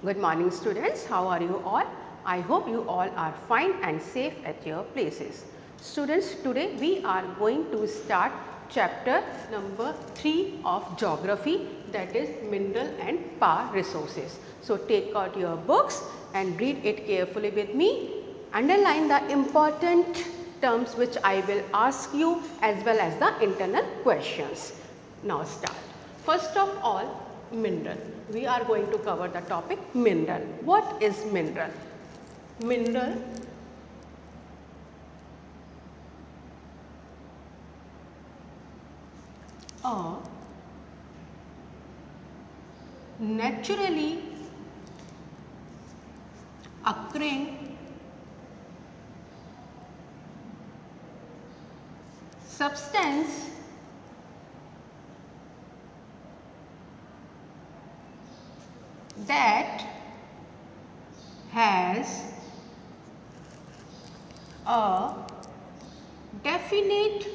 Good morning students, how are you all? I hope you all are fine and safe at your places. Students, today we are going to start chapter number 3 of geography, that is mineral and power resources. So take out your books and read it carefully with me. Underline the important terms which I will ask you as well as the internal questions. Now start. First of all, mineral. We are going to cover the topic mineral. What is mineral? Mineral are naturally occurring substance that has a definite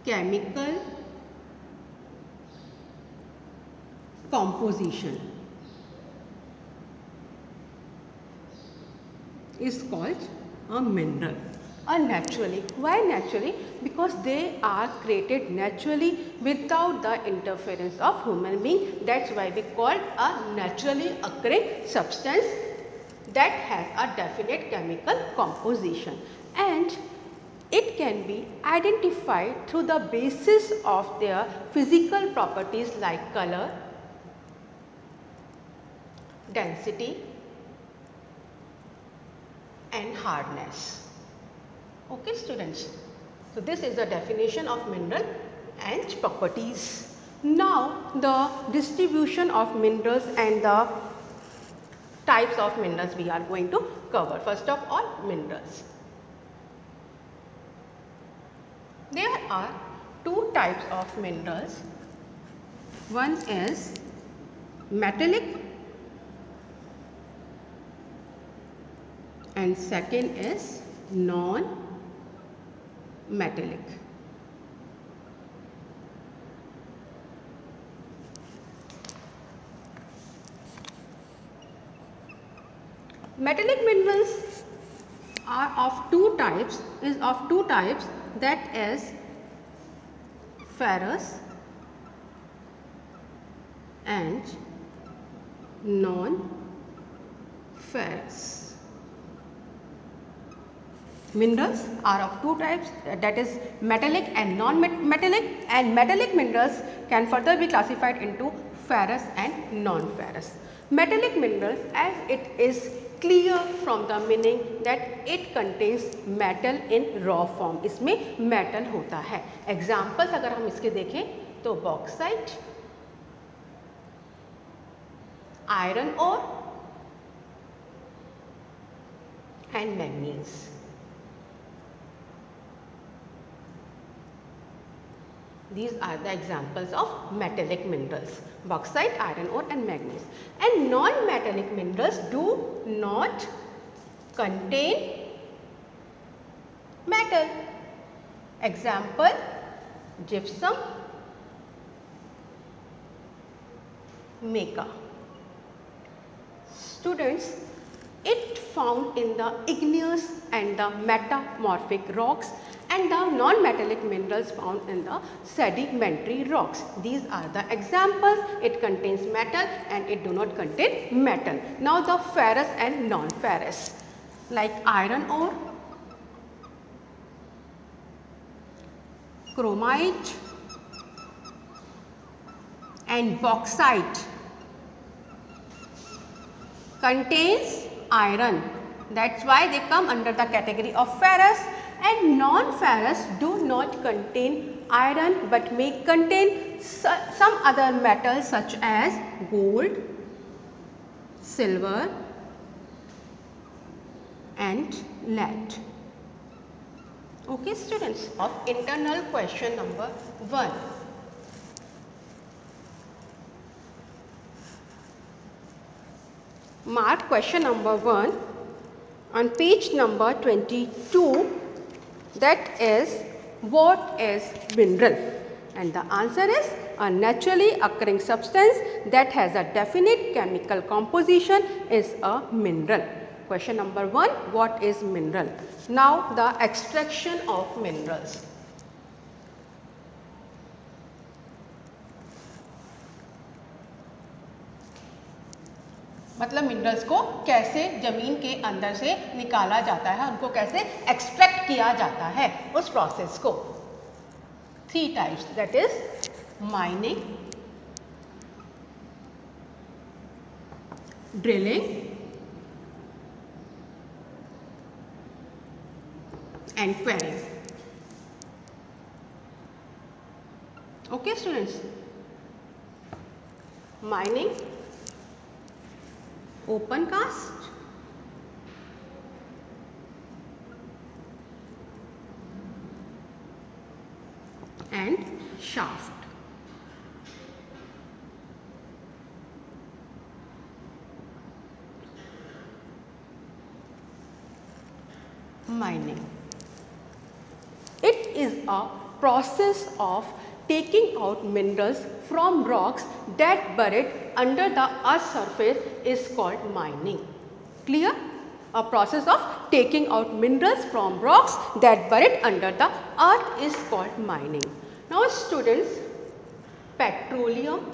chemical composition is called a mineral. Naturally. Why naturally? Because they are created naturally without the interference of human being. That's why we call a naturally occurring substance that has a definite chemical composition, and it can be identified through the basis of their physical properties like color, density and hardness. Okay students, so this is the definition of mineral and properties. Now the distribution of minerals and the types of minerals we are going to cover. First of all, minerals. There are two types of minerals. One is metallic and second is non-metallic. Metallic minerals are of two types, that is ferrous and non-ferrous. Minerals are of two types, that is metallic and non-metallic, and metallic minerals can further be classified into ferrous and non-ferrous. Metallic minerals, as it is clear from the meaning that it contains metal in raw form, इसमें metal होता है. Examples अगर हम इसके देखें तो bauxite, iron ore and manganese. These are the examples of metallic minerals: bauxite, iron ore and manganese. And non-metallic minerals do not contain metal. Example, gypsum, mica. Students, it found in the igneous and the metamorphic rocks, and the non-metallic minerals found in the sedimentary rocks. These are the examples. It contains metal and it do not contain metal. Now the ferrous and non-ferrous, like iron ore, chromite and bauxite contains iron. That's why they come under the category of ferrous. And non-ferrous do not contain iron but may contain some other metals such as gold, silver and lead. Okay students, of internal question number 1. Mark question number 1 on page number 22. That is, what is mineral? And the answer is a naturally occurring substance that has a definite chemical composition is a mineral. Question number 1, what is mineral? Now the extraction of minerals. मतलब minerals को कैसे ज़मीन के अंदर से निकाला जाता है, उनको कैसे एक्सट्रैक्ट किया जाता है, उस प्रोसेस को. 3 types, that is mining, drilling and quarrying. Okay students, mining, open cast, and shaft. Mining. It is a process of taking out minerals from rocks that buried under the earth's surface is called mining. Clear? A process of taking out minerals from rocks that buried under the earth is called mining. Now students, petroleum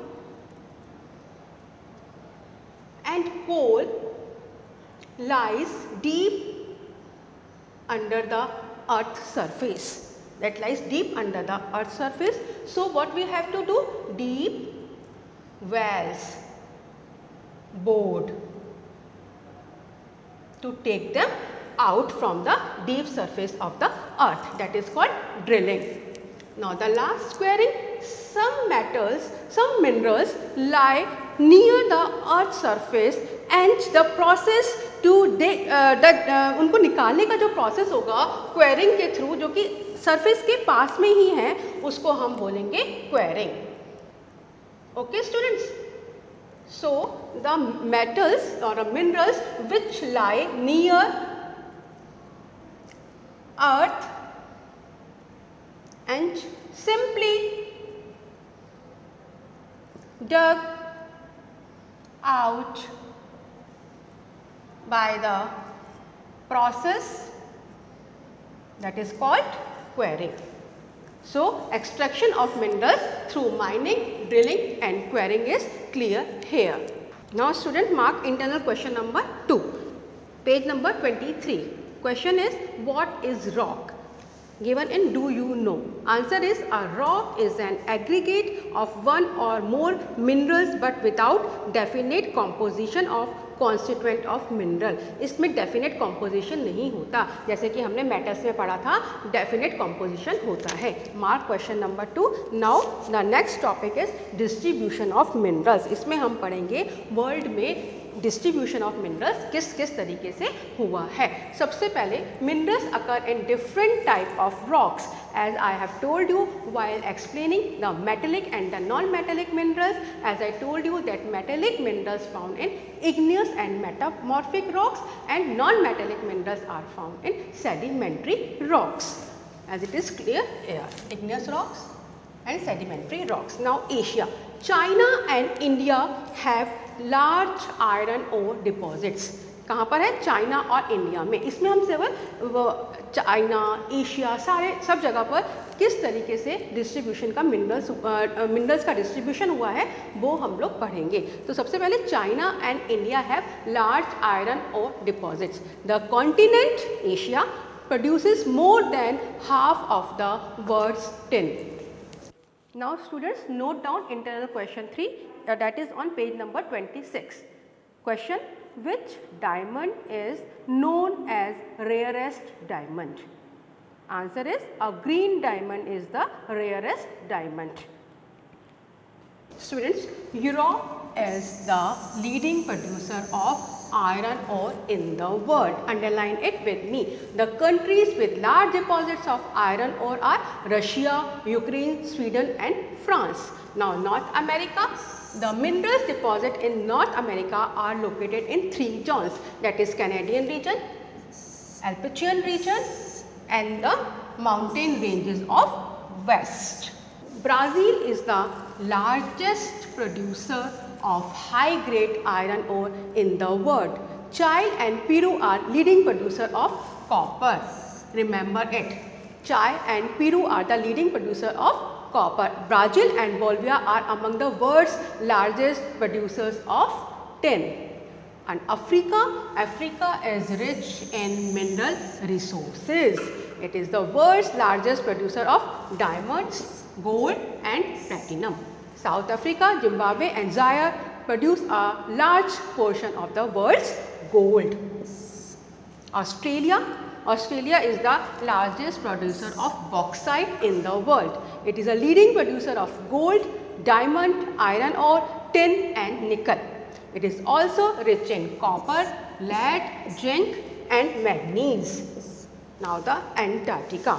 and coal lies deep under the earth's surface. That lies deep under the earth's surface. So what we have to do? Deep wells bored to take them out from the deep surface of the earth. That is called drilling. Now the last querying, some metals, some minerals lie near the earth's surface and the process to उनको निकालने का जो process होगा quarrying के through, जो कि surface के पास में ही है, उसको हम बोलेंगे quarrying. Okay students, so the metals और minerals which lie near earth and simply dug out by the process that is called quarrying. So extraction of minerals through mining, drilling and quarrying is clear here. Now student, mark internal question number 2, page number 23. Question is, what is rock? Given in do you know? Answer is, a rock is an aggregate of one or more minerals but without definite composition of constituent of mineral. इसमें definite composition नहीं होता, जैसे कि हमने metals में पढ़ा था definite composition होता है. Mark question number 2. Now the next topic is distribution of minerals. इसमें हम पढ़ेंगे world में डिस्ट्रीब्यूशन ऑफ मिनरल्स किस किस तरीके से हुआ है. सबसे पहले minerals occur in different type of rocks, as I have told you while explaining the metallic and the non-metallic minerals. As I told you that metallic minerals found in igneous and metamorphic rocks and non-metallic minerals are found in sedimentary rocks, as it is clear here, igneous rocks and sedimentary rocks. Now Asia, China and India have large iron ore deposits. कहाँ पर है? China और India में. इसमें हम सिर्फ China, Asia, सारे सब जगह पर किस तरीके से डिस्ट्रीब्यूशन का मिनरल्स का डिस्ट्रीब्यूशन हुआ है वो हम लोग पढ़ेंगे. तो सबसे पहले China and India have large iron ore deposits. The continent Asia produces more than half of the world's tin. Now students, note down internal question 3, that is on page number 26. Question, which diamond is known as rarest diamond? Answer is, a green diamond is the rarest diamond. Students, Europe is the leading producer of iron ore in the world. Underline it with me. The countries with large deposits of iron ore are Russia, Ukraine, Sweden and France. Now North America, the minerals deposit in North America are located in 3 zones, that is Canadian region, Alpine region and the mountain ranges of West. Brazil is the largest producer of high-grade iron ore in the world. Chile and Peru are leading producer of copper. Remember it. Chile and Peru are the leading producer of copper. Brazil and Bolivia are among the world's largest producers of tin. And Africa is rich in mineral resources. It is the world's largest producer of diamonds, gold and platinum. South Africa, Zimbabwe and Zaire produce a large portion of the world's gold. Australia is the largest producer of bauxite in the world. It is a leading producer of gold, diamond, iron ore, tin and nickel. It is also rich in copper, lead, zinc and manganese. Now the Antarctica.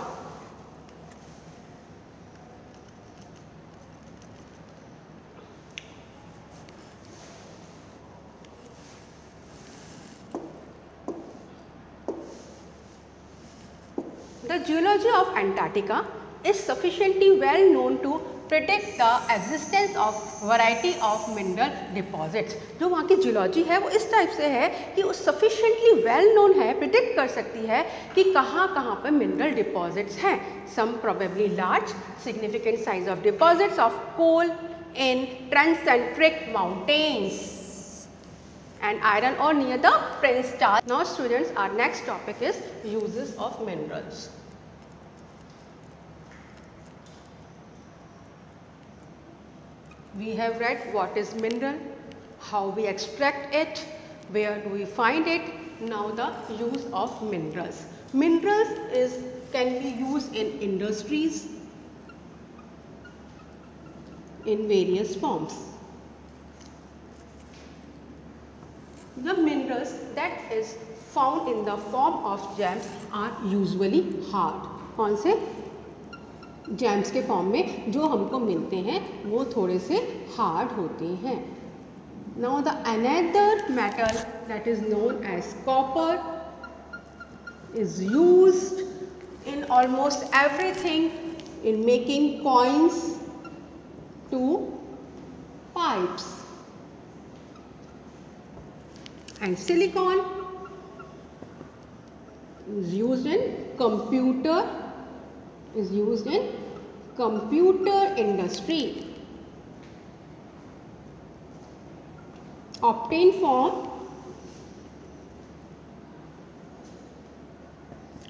The geology of Antarctica is sufficiently well known to predict the existence of variety of mineral deposits. जो वहाँ की geology है वो इस type से है कि वो sufficiently well known है, predict कर सकती है कि कहाँ कहाँ पर mineral deposits हैं. Some probably large, significant size of deposits of coal in transcentric mountains and iron ore near the Prince Charles. Now students, our next topic is uses of minerals. We have read what is mineral, how we extract it, where do we find it. Now the use of minerals. Minerals can be used in industries in various forms. The minerals that is found in the form of gems are usually hard. कौन से? James के form में जो हमको मिलते हैं वो थोड़े से हार्ड होते हैं. Now the another metal that is known as copper is used in almost everything in making coins to pipes. And silicon is used in computer industry. Obtained from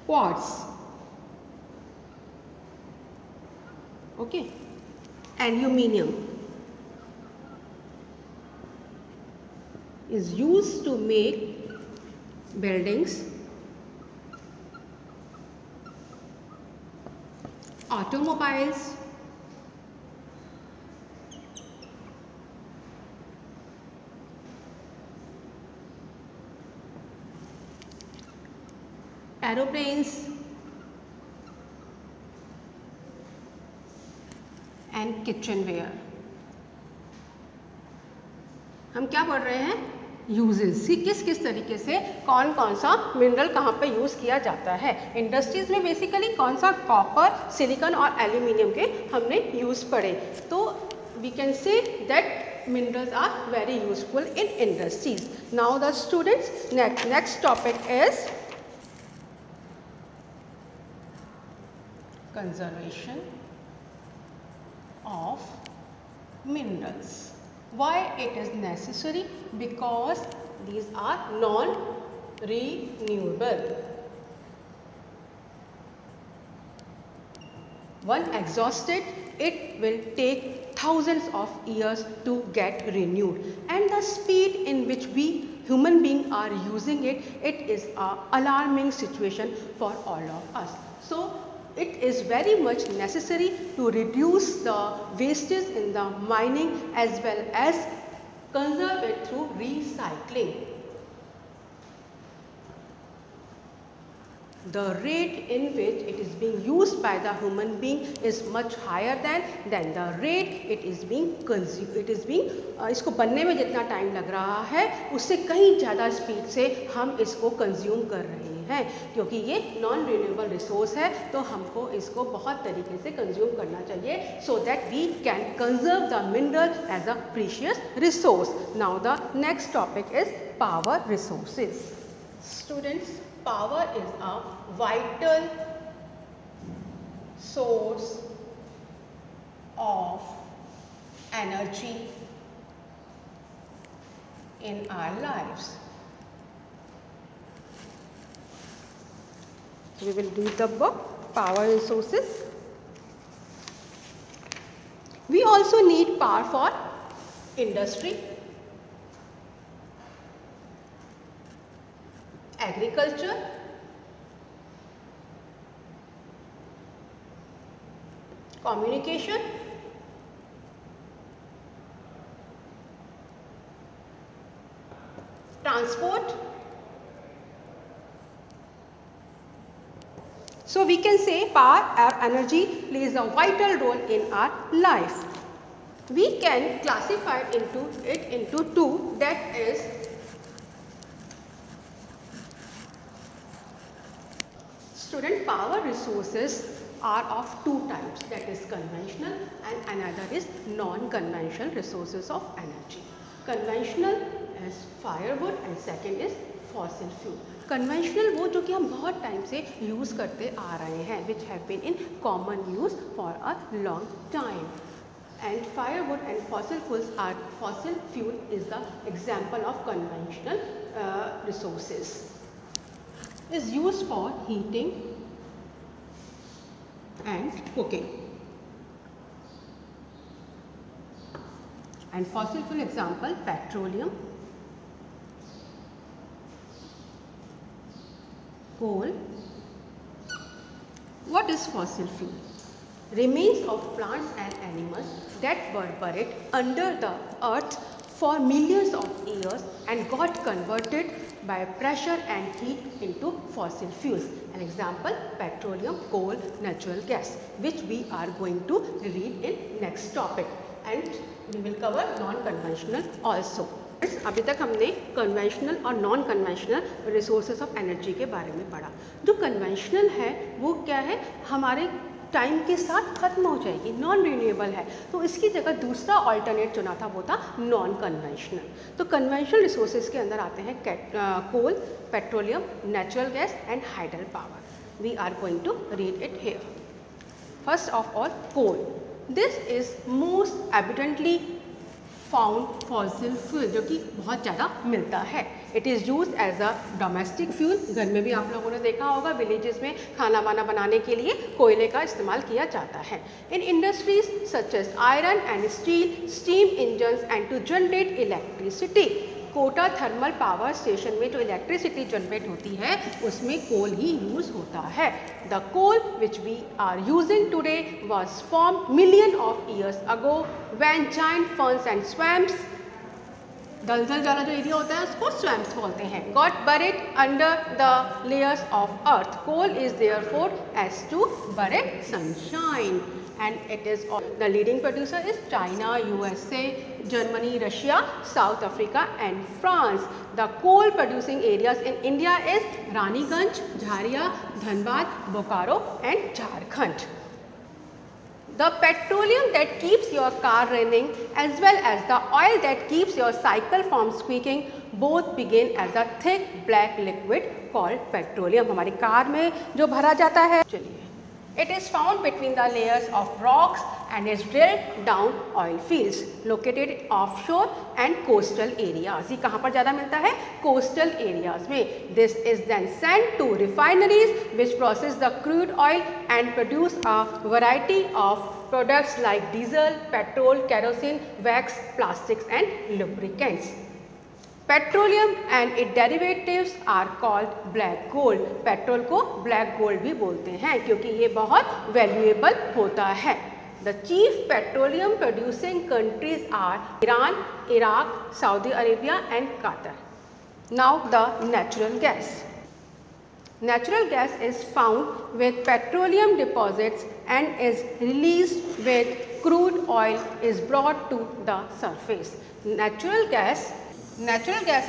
quartz. Okay. Aluminium is used to make buildings, automobiles, aeroplanes and kitchenware. हम क्या पढ़ रहे हैं? Uses, किस किस तरीके से कौन कौन सा मिनरल कहाँ पे यूज़ किया जाता है. इंडस्ट्रीज़ में बेसिकली कौन सा कॉपर, सिलिकॉन और एल्यूमिनियम के हमने यूज़ पढ़े. तो we can say that minerals are very useful in industries. Now the students, next topic is conservation of minerals. Why it is necessary? Because these are non-renewable. Once exhausted, it will take thousands of years to get renewed. And the speed in which we human beings are using it, it is an alarming situation for all of us. So it is very much necessary to reduce the wastage in the mining as well as conserve it through recycling. the rate in which it is being used by the human being is much higher than the rate it is being consumed. इसको बनने में जितना time लग रहा है उससे कहीं ज़्यादा स्पीड से हम इसको कंज्यूम कर रहे हैं, क्योंकि ये नॉन रिन्यूएबल रिसोर्स है तो हमको इसको बहुत तरीके से कंज्यूम करना चाहिए so that we can conserve the mineral as a precious resource. Now the next topic is power resources. Students, power is a vital source of energy in our lives. We will read the book Power Resources. We also need power for industry, agriculture, communication, transport. So we can say power or energy plays a vital role in our life. We can classify it into two, that is student power resources are of two types, that is conventional and another is non-conventional resources of energy. Conventional is firewood and second is fossil fuel. Conventional वो जो कि हम बहुत time से use करते आ रहे हैं, which have been in common use for a long time. And firewood and fossil fuel is the example of conventional resources. Is used for heating and cooking. And fossil fuel example, petroleum, coal. What is fossil fuel? Remains of plants and animals that were buried under the earth for millions of years and got converted by pressure and heat into fossil fuels. An example, petroleum, coal, natural gas, which we are going to read in next topic, and we will cover non-conventional also. अभी तक हमने conventional और non conventional resources of energy के बारे में पढ़ा. जो conventional है वो क्या है, हमारे टाइम के साथ खत्म हो जाएगी, नॉन रिन्यूएबल है, तो इसकी जगह दूसरा ऑल्टरनेट चुना था वो था नॉन कन्वेंशनल. तो कन्वेंशनल रिसोर्सेज के अंदर आते हैं coal, petroleum, natural gas and hydel power. We are going to read it here. First of all coal. This is most evidently found fossil fuel, जो कि बहुत ज़्यादा मिलता है. It is use as a domestic fuel. घर में भी आप लोगों ने देखा होगा, विलेजेस में खाना वाना बनाने के लिए कोयले का इस्तेमाल किया जाता है. In industries such as iron and steel, steam engines and to generate electricity. Kota thermal power station में जो इलेक्ट्रिसिटी जनरेट होती है उसमें कोल ही यूज़ होता है. The coal which we are using today was form million of years ago when giant ferns and swamps, दलदल वाला जो एरिया होता है उसको स्वैम्प्स बोलते हैं, got buried under the layers of earth. Coal is therefore as to buried sunshine. And it is the leading producer is China, USA, Germany, Russia, South Africa and France. The coal producing areas in India is Raniganj, Jharia, Dhanbad, Bokaro and Jharkhand. The petroleum that keeps your car running as well as the oil that keeps your cycle from squeaking both begin as a thick black liquid called petroleum. हमारी car में जो भरा जाता है, चलिए. It is found between the layers of rocks and is drilled down oil fields located offshore and coastal areas. ये कहाँ पर ज़्यादा मिलता है? Coastal areas में. This is then sent to refineries which process the crude oil and produce a variety of products like diesel, petrol, kerosene, wax, plastics and lubricants. Petroleum and it derivatives are called black gold. Petrol को black gold भी बोलते हैं क्योंकि ये बहुत valuable होता है. The chief petroleum producing countries are Iran, Iraq, Saudi Arabia and Qatar. Now the natural gas. Natural gas is found with petroleum deposits and is released with crude oil is brought to the surface. Natural gas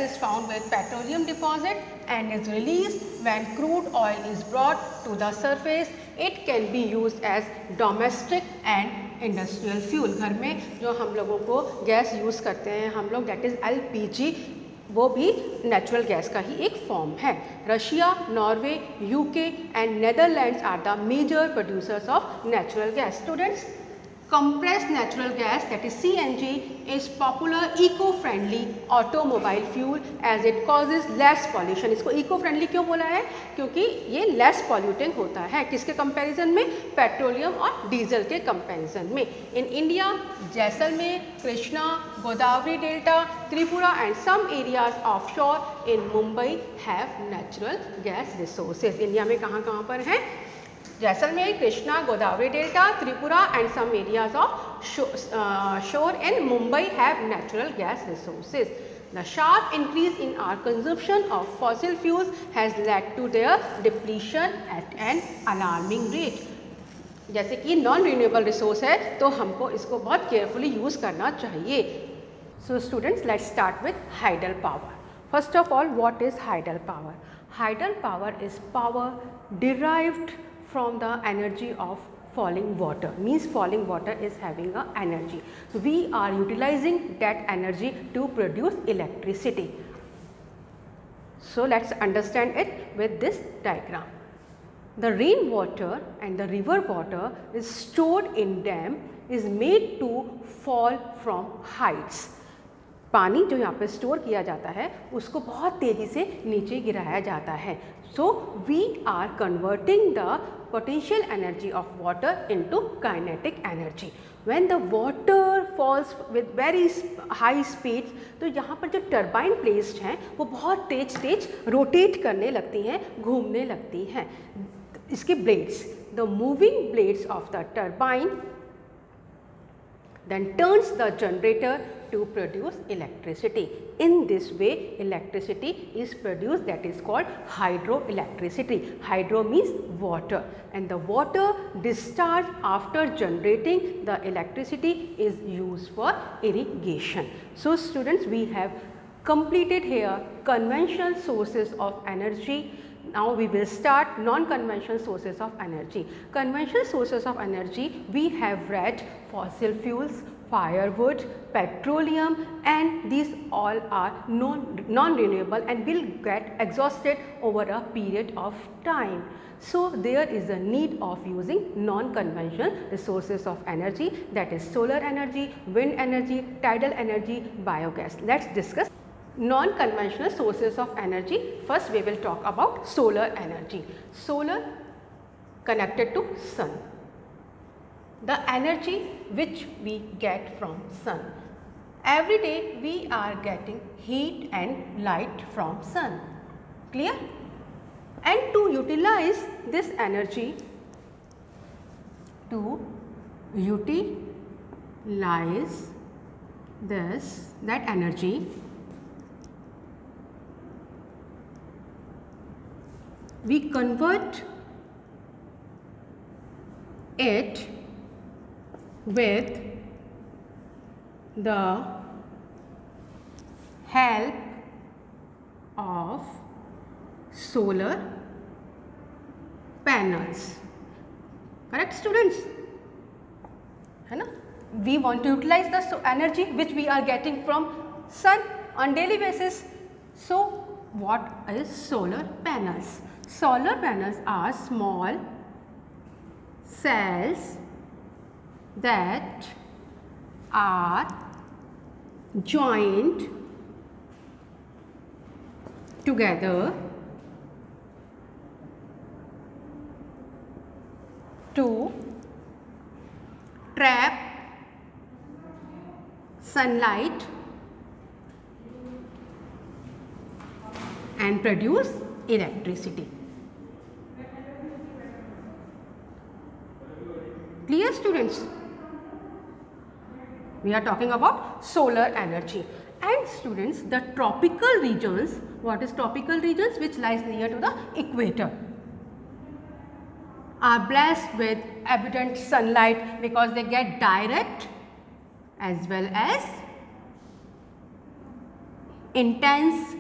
is found with petroleum deposit and is released when crude oil is brought to the surface. It can be used as domestic and industrial fuel. घर में जो हम लोगों को gas use करते हैं हम लोग, दैट इज़ LPG, वो भी नेचुरल गैस का ही एक फॉर्म है. Russia, Norway, UK and Netherlands are the major producers of natural gas. Students, compressed natural gas, that is CNG, is popular eco-friendly automobile fuel as it causes less pollution. इसको eco-friendly क्यों बोला है? क्योंकि ये less polluting होता है. किसके comparison में? पेट्रोलियम और डीजल के कंपैरिजन में. In India, Jaisalmer, Krishna, Godavari delta, Tripura and some areas offshore in Mumbai have natural gas resources. India में कहाँ पर हैं? Jaisalmer, Krishna, Godavari delta, Tripura and some areas of shore in Mumbai have natural gas resources. The sharp increase in our consumption of fossil fuels has led to their depletion at an alarming rate. जैसे कि non renewable resource है तो हमको इसको बहुत carefully use करना चाहिए. So students, let's start with tidal power. First of all, what is tidal power? Tidal power is power derived from the energy of falling water. Means falling water is having a energy. So we are utilizing that energy to produce electricity. So let's understand it with this diagram. The rainwater and the river water is stored in dam is made to fall from heights. पानी जो यहाँ पे store किया जाता है उसको बहुत तेज़ी से नीचे गिराया जाता है. So we are converting the potential energy of water into kinetic energy. When the water falls with very high speeds, तो यहाँ पर जो टर्बाइन प्लेस्ड हैं वो बहुत तेज रोटेट करने लगती हैं, घूमने लगती हैं. इसके blades, the moving blades of the turbine then turns the generator to produce electricity. In this way electricity is produced, that is called hydroelectricity. Hydro means water, and the water discharged after generating the electricity is used for irrigation. So students, we have completed here conventional sources of energy. Now we will start non-conventional sources of energy. Conventional sources of energy, we have read fossil fuels, firewood, petroleum, and these all are non-renewable and will get exhausted over a period of time. So there is a need of using non-conventional resources of energy, that is solar energy, wind energy, tidal energy, biogas. Let's discuss non-conventional sources of energy. First we will talk about solar energy. Solar connected to sun. The energy which we get from sun. Every day we are getting heat and light from sun. Clear? And to utilize this energy, that energy, we convert it with the help of solar panels. Correct students? है ना? We want to utilize the energy which we are getting from sun on daily basis. So what is solar panels? Solar panels are small cells that are joined together to trap sunlight and produce electricity. Clear students? We are talking about solar energy. And students, the tropical regions, what is tropical regions? Which lies near to the equator. are blessed with abundant sunlight because they get direct as well as intense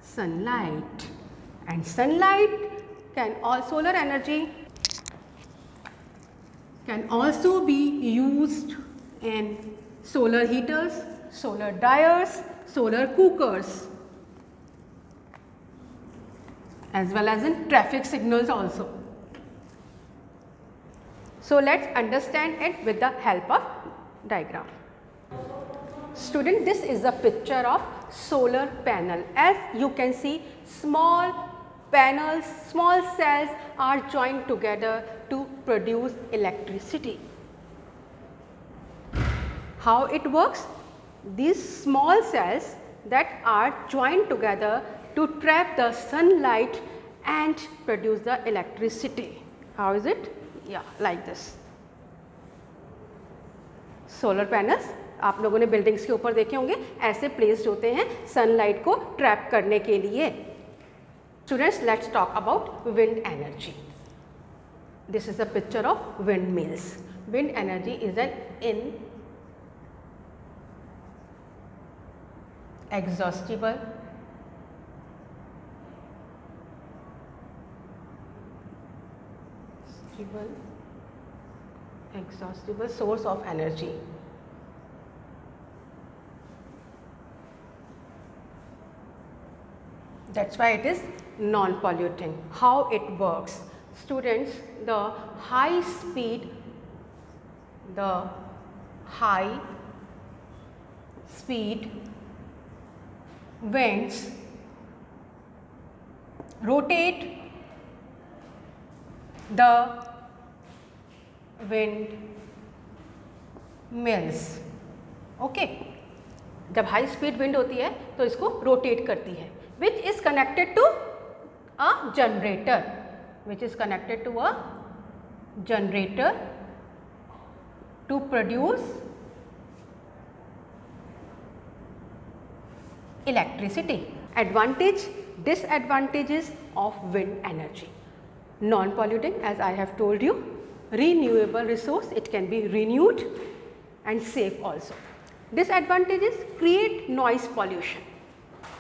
sunlight. And sunlight can also, solar energy can also be used in solar heaters, solar dryers, solar cookers, as well as in traffic signals also. So let's understand it with the help of diagram. Student, this is a picture of solar panel. As you can see, small panels, small cells are joined together to produce electricity. How it works? These small cells that are joined together to trap the sunlight and produce the electricity. How is it? Yeah, like this. Solar panels आप लोगों ने buildings के ऊपर देखे होंगे, ऐसे placed होते हैं सनलाइट को ट्रैप करने के लिए. Students, let's talk about wind energy. This is a picture of wind mills. Wind energy is an inexhaustible source of energy. That's why it is non-polluting. How it works? Students, the high speed winds rotate the windmills. Okay, जब high speed wind होती है तो इसको rotate करती है, which is connected to a generator, to produce electricity. Advantage, disadvantages of wind energy. Non-polluting, as I have told you, renewable resource, it can be renewed and safe also. Disadvantages, create noise pollution,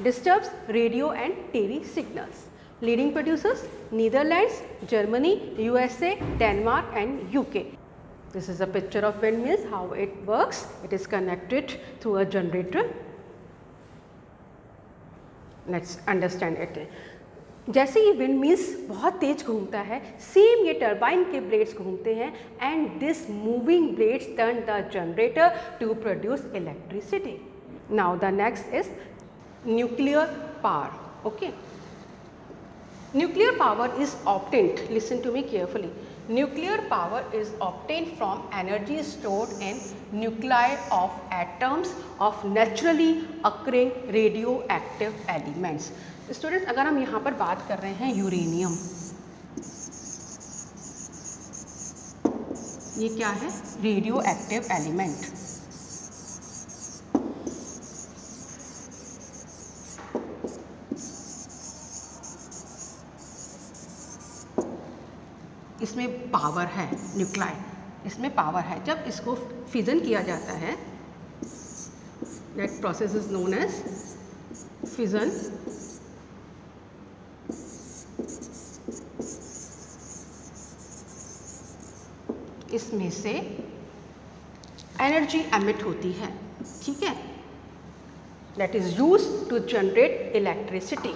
disturbs radio and TV signals. Leading producers, Netherlands, Germany, USA, Denmark and UK. This is a picture of windmills, how it works. It is connected through a generator. Let's understand it. जैसे ये wind mills बहुत तेज घूमता है, same ये turbine के blades घूमते हैं and this moving blades turn the generator to produce electricity. Now the next is nuclear power. Okay, nuclear power is obtained, listen to me carefully. Nuclear power is obtained from energy stored in nuclei of atoms of naturally occurring radioactive elements. Students, अगर हम यहाँ पर बात कर रहे हैं uranium, ये क्या है? Radioactive element. इसमें पावर है, न्यूक्लाई, इसमें पावर है. जब इसको फिजन किया जाता है, that process is known as fission. इसमें से एनर्जी एमिट होती है, ठीक है, that is used to generate electricity.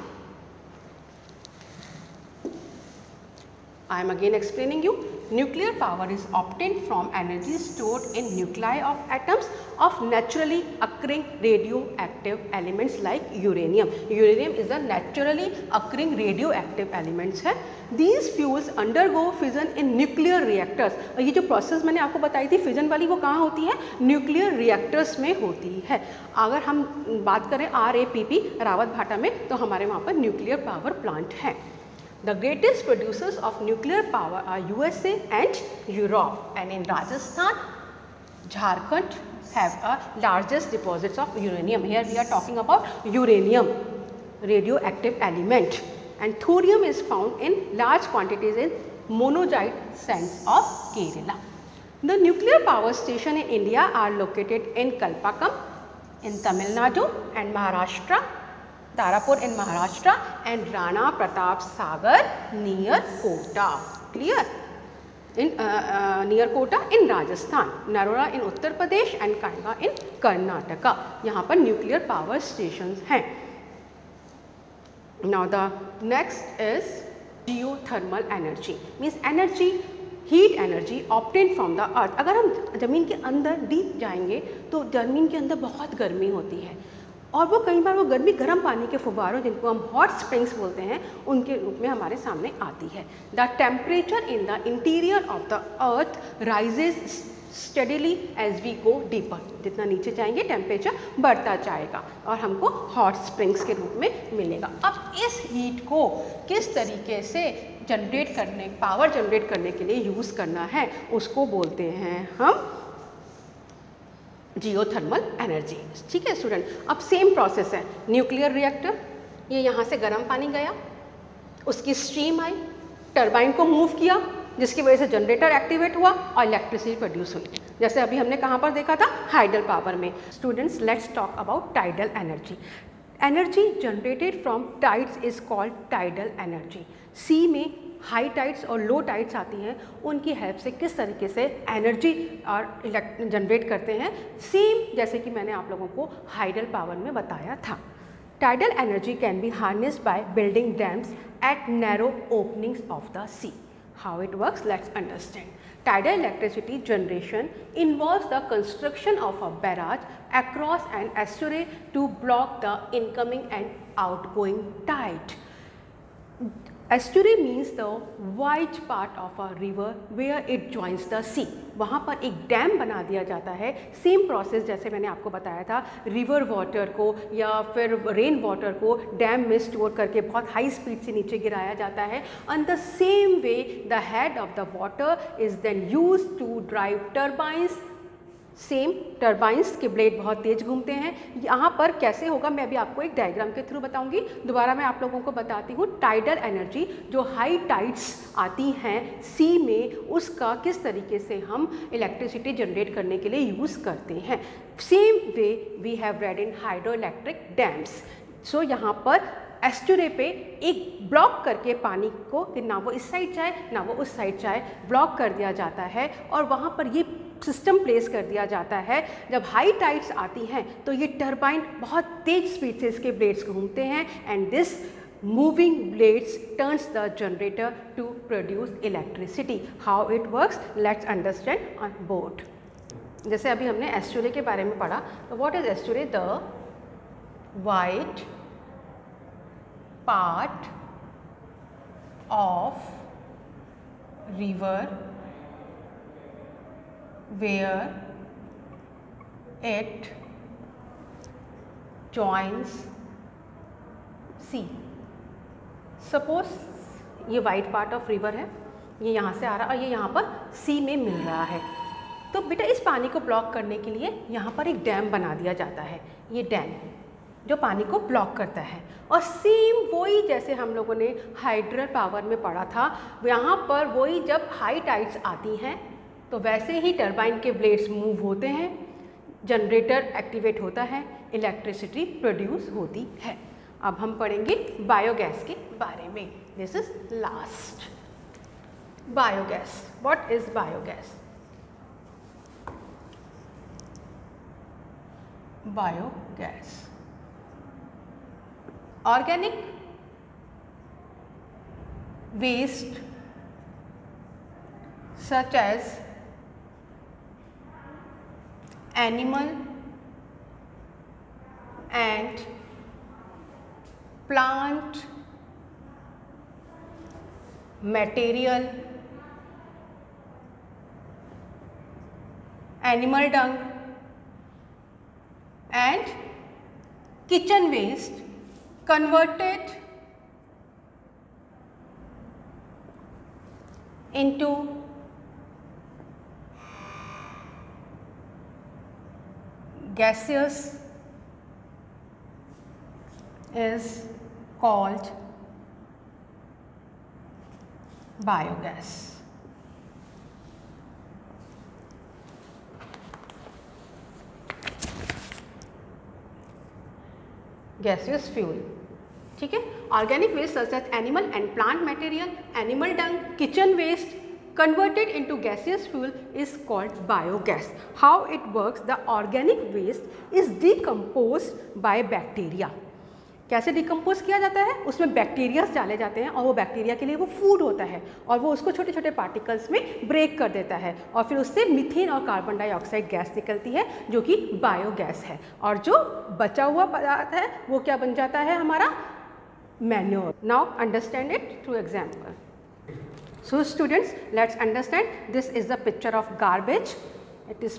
I am again explaining you. Nuclear power is obtained from energy stored in nuclei of atoms of naturally occurring radioactive elements like uranium. Uranium is a naturally occurring radioactive elements है. These fuels undergo fission in nuclear reactors. ये जो process मैंने आपको बताई थी fission वाली, वो कहाँ होती है? न्यूक्लियर रिएक्टर्स में होती है. अगर हम बात करें RAPP रावत भाटा में, तो हमारे वहाँ पर न्यूक्लियर पावर प्लांट है. The greatest producers of nuclear power are USA and Europe, and in Rajasthan, Jharkhand have a largest deposits of uranium. Here we are talking about uranium, radioactive element, and thorium is found in large quantities in monazite sands of Kerala. The nuclear power station in India are located in Kalpakkam in Tamil Nadu and Maharashtra, Tarapur in Maharashtra, and Rana Pratap Sagar near Kota. Clear? In near Kota in Rajasthan, Narora in Uttar Pradesh and Kaiga in Karnataka. यहाँ पर nuclear power stations हैं. Now the next is geothermal energy, means energy, heat energy obtained from the earth. अगर हम ज़मीन के अंदर deep जाएंगे तो ज़मीन के अंदर बहुत गर्मी होती है और वो कई बार वो गर्मी गर्म पानी के फुव्वारों, जिनको हम हॉट स्प्रिंग्स बोलते हैं, उनके रूप में हमारे सामने आती है. The temperature in the interior of the earth rises steadily as we go deeper. जितना नीचे जाएंगे टेम्परेचर बढ़ता जाएगा और हमको हॉट स्प्रिंग्स के रूप में मिलेगा. अब इस हीट को किस तरीके से जनरेट करने, पावर जनरेट करने के लिए यूज़ करना है, उसको बोलते हैं हम जियोथर्मल एनर्जी. ठीक है स्टूडेंट. अब सेम प्रोसेस है. न्यूक्लियर रिएक्टर, ये यहाँ से गर्म पानी गया, उसकी स्ट्रीम आई, टरबाइन को मूव किया, जिसकी वजह से जनरेटर एक्टिवेट हुआ और इलेक्ट्रिसिटी प्रोड्यूस हुई. जैसे अभी हमने कहाँ पर देखा था, हाइडल पावर में. Students, let's talk about tidal energy. Energy generated from tides is called tidal energy. Sea में हाई टाइड्स और लो टाइड्स आती हैं, उनकी हेल्प से किस तरीके से एनर्जी और जनरेट करते हैं, सेम जैसे कि मैंने आप लोगों को हाइडल पावर में बताया था. Tidal energy can be harnessed by building dams at narrow openings of the sea. How it works, let's understand. Tidal electricity generation involves the construction of a barrage across an estuary to block the incoming and outgoing tide. Estuary means the wide part of a river where it joins the sea. वहाँ पर एक dam बना दिया जाता है. Same process जैसे मैंने आपको बताया था, रिवर वाटर को या फिर रेन वाटर को डैम में स्टोर करके बहुत हाई स्पीड से नीचे गिराया जाता है. And the same way the head of the water is then use to drive turbines. Same turbines के ब्लेड बहुत तेज घूमते हैं. यहाँ पर कैसे होगा मैं अभी आपको एक डायग्राम के थ्रू बताऊंगी. दोबारा मैं आप लोगों को बताती हूँ. टाइडल एनर्जी जो हाई टाइड्स आती हैं सी में, उसका किस तरीके से हम इलेक्ट्रिसिटी जनरेट करने के लिए यूज़ करते हैं. Same way we have read in hydro electric dams. So यहाँ पर एस्टुरे पे एक ब्लॉक करके पानी को कि ना वो इस साइड जाए ना वो उस साइड जाए, ब्लॉक कर दिया जाता है और वहाँ पर ये सिस्टम प्लेस कर दिया जाता है. जब हाई टाइड्स आती हैं तो ये टरबाइन बहुत तेज स्पीड से इसके ब्लेड्स घूमते हैं and this moving blades turns the generator to produce electricity. How it works, let's understand on board. जैसे अभी हमने एस्टुरे के बारे में पढ़ा, तो what is estuary? The wide part of river where it joins sea. Suppose ये वाइड पार्ट ऑफ रिवर है, ये यहाँ से आ रहा है और ये यहाँ पर सी में मिल रहा है. तो बेटा इस पानी को ब्लॉक करने के लिए यहाँ पर एक डैम बना दिया जाता है. ये डैम जो पानी को ब्लॉक करता है और सेम वही जैसे हम लोगों ने हाइड्रल पावर में पढ़ा था, यहाँ पर वही जब हाई टाइड्स आती हैं तो वैसे ही टरबाइन के ब्लेड्स मूव होते हैं, जनरेटर एक्टिवेट होता है, इलेक्ट्रिसिटी प्रोड्यूस होती है. अब हम पढ़ेंगे बायोगैस के बारे में. This is last. Biogas. What is biogas? Biogas organic waste such as animal and plant material, animal dung and kitchen waste converted into gaseous is called biogas. Gaseous fuel, ठीक है। Organic waste such as animal and plant material, animal dung, kitchen waste converted into gaseous fuel is called biogas. How it works? The organic waste is decomposed by bacteria. कैसे decompose किया जाता है? उसमें bacterias डाले जाते हैं और वो बैक्टीरिया के लिए वो फूड होता है और वो उसको छोटे छोटे पार्टिकल्स में ब्रेक कर देता है और फिर उससे मीथेन और कार्बन डाइऑक्साइड गैस निकलती है जो कि बायोगैस है। और जो बचा हुआ पदार्थ है वो क्या बन जाता है? हमारा manure. Now understand it through example. So students, let's understand, this is the picture of garbage. It is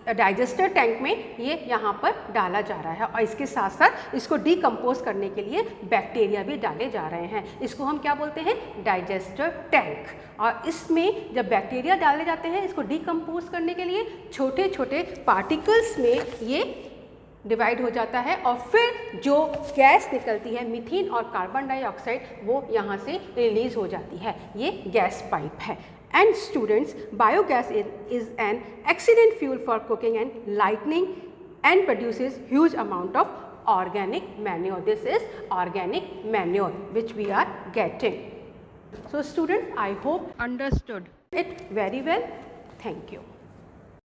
digester tank में ये यहाँ पर डाला जा रहा है और इसके साथ साथ इसको डिकम्पोज करने के लिए बैक्टीरिया भी डाले जा रहे हैं। इसको हम क्या बोलते हैं? Digester tank. और इसमें जब बैक्टीरिया डाले जाते हैं इसको डिकम्पोज करने के लिए छोटे छोटे पार्टिकल्स में ये डिवाइड हो जाता है और फिर जो गैस निकलती है मीथेन और कार्बन डाइऑक्साइड वो यहाँ से रिलीज हो जाती है। ये गैस पाइप है। And students, biogas is an excellent fuel for cooking and lightning and produces huge amount of organic manure. This is organic manure which we are getting. So students, I hope understood it very well. Thank you.